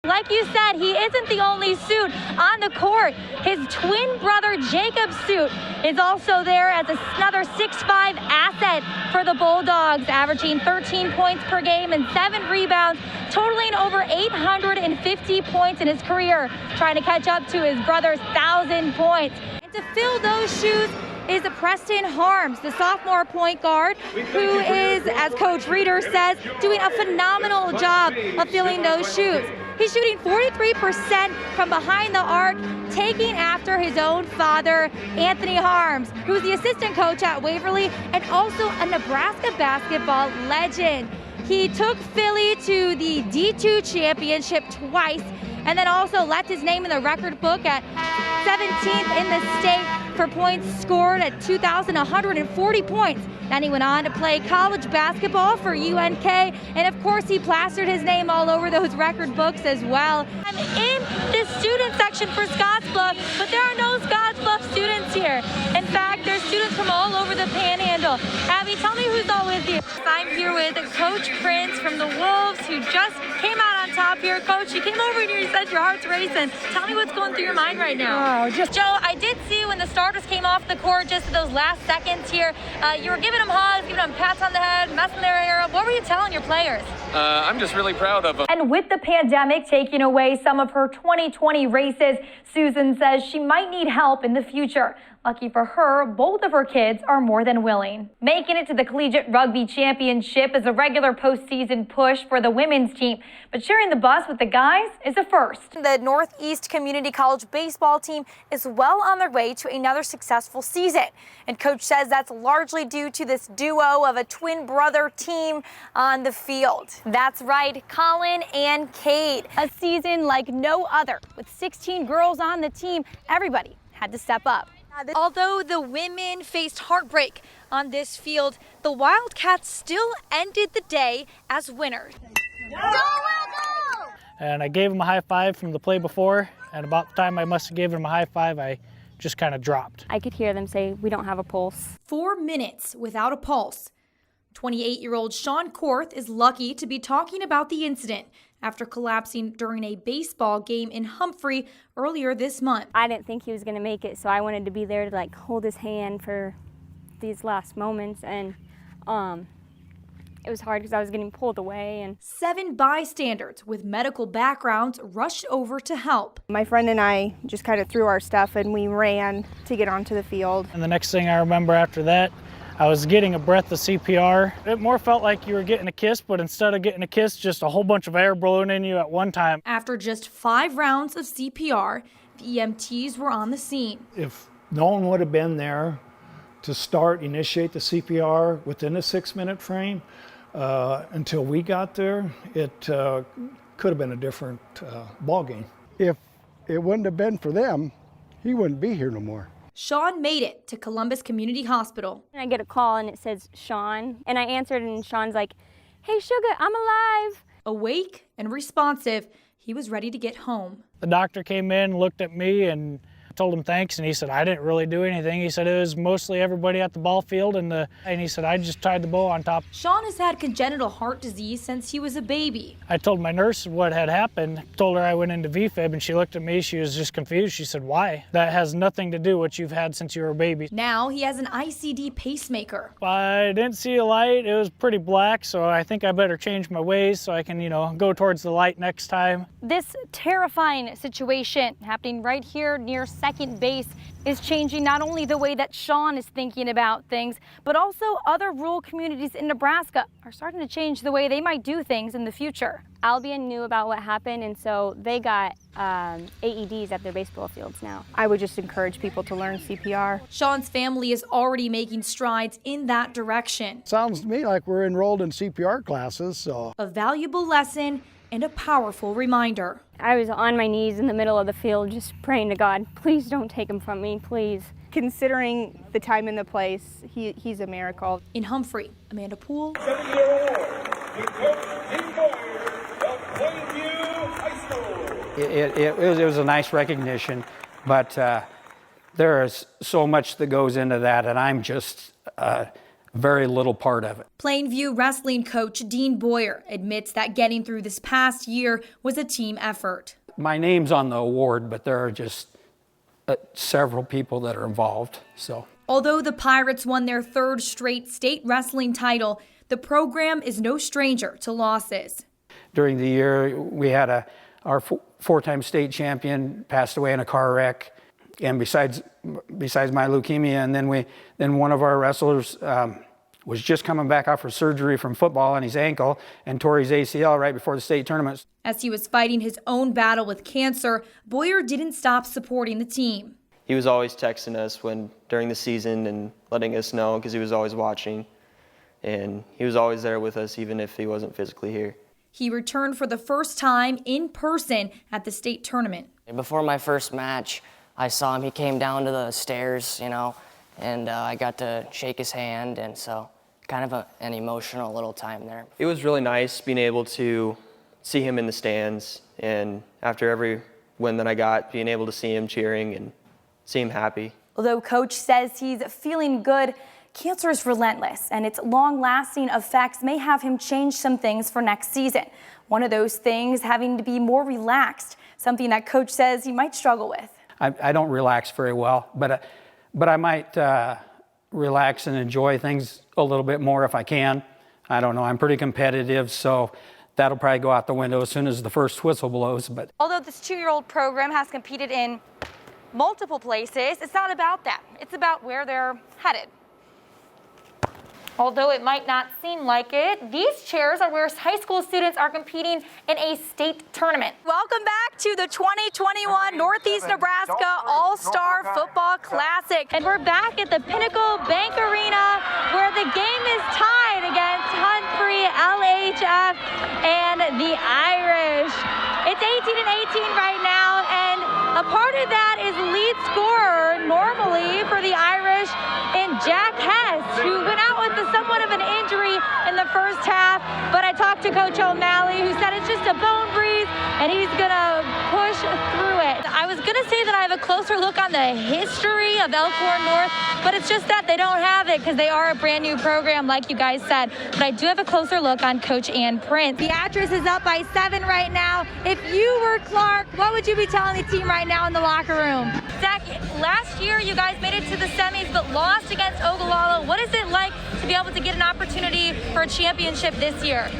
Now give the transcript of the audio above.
Like you said, he isn't the only suit on the court. His twin brother Jacob's suit is also there as another 6'5" asset for the Bulldogs, averaging 13 points per game and 7 rebounds, totaling over 850 points in his career, trying to catch up to his brother's 1,000 points. And to fill those shoes is Preston Harms, the sophomore point guard, who is, as Coach Reeder says, doing a phenomenal job of filling those shoes. He's shooting 43% from behind the arc, taking after his own father, Anthony Harms, who's the assistant coach at Waverly and also a Nebraska basketball legend. He took Philly to the D2 championship twice and then also left his name in the record book at 17th in the state for points scored at 2,140 points. Then he went on to play college basketball for UNK, and of course he plastered his name all over those record books as well. I'm in the student section for Scottsbluff, but there are no Scottsbluff students here. In fact, there's students from all over the Panhandle. Abby, tell me who's all with you. I'm here with Coach Prince from the Wolves, who just came out on top here. Coach, you came over here, you said your heart's racing. Tell me what's going through your mind right now. Joe, I did see when the starters came off the court just those last seconds here, you were giving them hugs, giving them pats on the head, messing their hair up. What were you telling your players? I'm just really proud of them. And with the pandemic taking away some of her 2020 races, Susan says she might need help in the future. Lucky for her, both of her kids are more than willing. Making it to the Collegiate Rugby Championship is a regular postseason push for the women's team, but sharing the bus with the guys is a first. The Northeast Community College baseball team is well on their way to another successful season, and Coach says that's largely due to this duo of a twin brother team on the field. That's right, Colin and Cade. A season like no other. With 16 girls on the team, everybody had to step up. Although the women faced heartbreak on this field, the Wildcats still ended the day as winners. And I gave him a high five from the play before, and about the time I must have given him a high five, I just kind of dropped. I could hear them say, "We don't have a pulse." 4 minutes without a pulse. 28-year-old Sean Korth is lucky to be talking about the incident after collapsing during a baseball game in Humphrey earlier this month. I didn't think he was going to make it, so I wanted to be there to hold his hand for these last moments, and it was hard because I was getting pulled away. And 7 bystanders with medical backgrounds rushed over to help. My friend and I just kind of threw our stuff and we ran to get onto the field. And the next thing I remember after that, I was getting a breath of CPR. It more felt like you were getting a kiss, but instead of getting a kiss, just a whole bunch of air blowing in you at one time. After just 5 rounds of CPR, the EMTs were on the scene. If no one would have been there to initiate the CPR within a 6-minute frame, until we got there, it could have been a different ball game. If it wouldn't have been for them, he wouldn't be here no more. Sean made it to Columbus Community Hospital. I get a call and it says Sean, and I answered and Sean's like, "Hey Sugar, I'm alive." Awake and responsive, he was ready to get home. The doctor came in, looked at me, and told him thanks, and he said I didn't really do anything. He said it was mostly everybody at the ball field, and he said I just tied the bow on top. Sean has had congenital heart disease since he was a baby. I told my nurse what had happened, told her I went into VFib, and she looked at me, she was just confused. She said, "Why? That has nothing to do with what you've had since you were a baby." Now he has an ICD pacemaker. I didn't see a light. It was pretty black, so I think I better change my ways so I can, go towards the light next time. This terrifying situation happening right here near second base is changing not only the way that Sean is thinking about things, but also other rural communities in Nebraska are starting to change the way they might do things in the future. Albion knew about what happened, and so they got AEDs at their baseball fields now. I would just encourage people to learn CPR. Sean's family is already making strides in that direction. Sounds to me like we're enrolled in CPR classes, so. A valuable lesson and a powerful reminder. I was on my knees in the middle of the field just praying to God, please don't take him from me, please. Considering the time and the place, he's a miracle. In Humphrey, Amanda Poole. 7-year-old, High School. It was a nice recognition, but there is so much that goes into that, and I'm just very little part of it. Plainview wrestling coach Dean Boyer admits that getting through this past year was a team effort. My name's on the award, but there are just several people that are involved. So, although the Pirates won their 3rd straight state wrestling title, the program is no stranger to losses. During the year, we had our 4-time state champion passed away in a car wreck, and besides my leukemia, and then one of our wrestlers was just coming back off for surgery from football on his ankle and tore his ACL right before the state tournament. As he was fighting his own battle with cancer, Boyer didn't stop supporting the team. He was always texting us during the season and letting us know, because he was always watching, and he was always there with us even if he wasn't physically here. He returned for the first time in person at the state tournament. Before my first match, I saw him. He came down to the stairs, and I got to shake his hand, and so kind of an emotional little time there. It was really nice being able to see him in the stands, and after every win that I got, being able to see him cheering and see him happy. Although Coach says he's feeling good, cancer is relentless, and its long-lasting effects may have him change some things for next season. One of those things having to be more relaxed, something that Coach says he might struggle with. I don't relax very well, but I might relax and enjoy things a little bit more if I can. I don't know, I'm pretty competitive, so that'll probably go out the window as soon as the first whistle blows. But although this 2-year-old program has competed in multiple places, it's not about that. It's about where they're headed. Although it might not seem like it, these chairs are where high school students are competing in a state tournament. Welcome back to the 2021 Northeast Nebraska All-Star Football Classic. And we're back at the Pinnacle Bank Arena where the game is tied against Humphrey, LHF, and the Irish. It's 18-18 right now, and a part of that is lead scorer normally for the Irish in Jack Hess, who went out with somewhat of an injury in the first half, but I talked to Coach O'Malley, who said it's just a bone bruise and he's gonna push through it. I was gonna say that I have a closer look on the history of Elkhorn North, but it's just that they don't have it because they are a brand new program, like you guys said. But I do have a closer look on Coach Ann Prince. Beatrice is up by 7 right now. If you were Clark, what would you be telling the team right now in the locker room? Zach, last year you guys made it to the semis but lost against Ogallala. What is it like to be able to get an opportunity for a championship this year?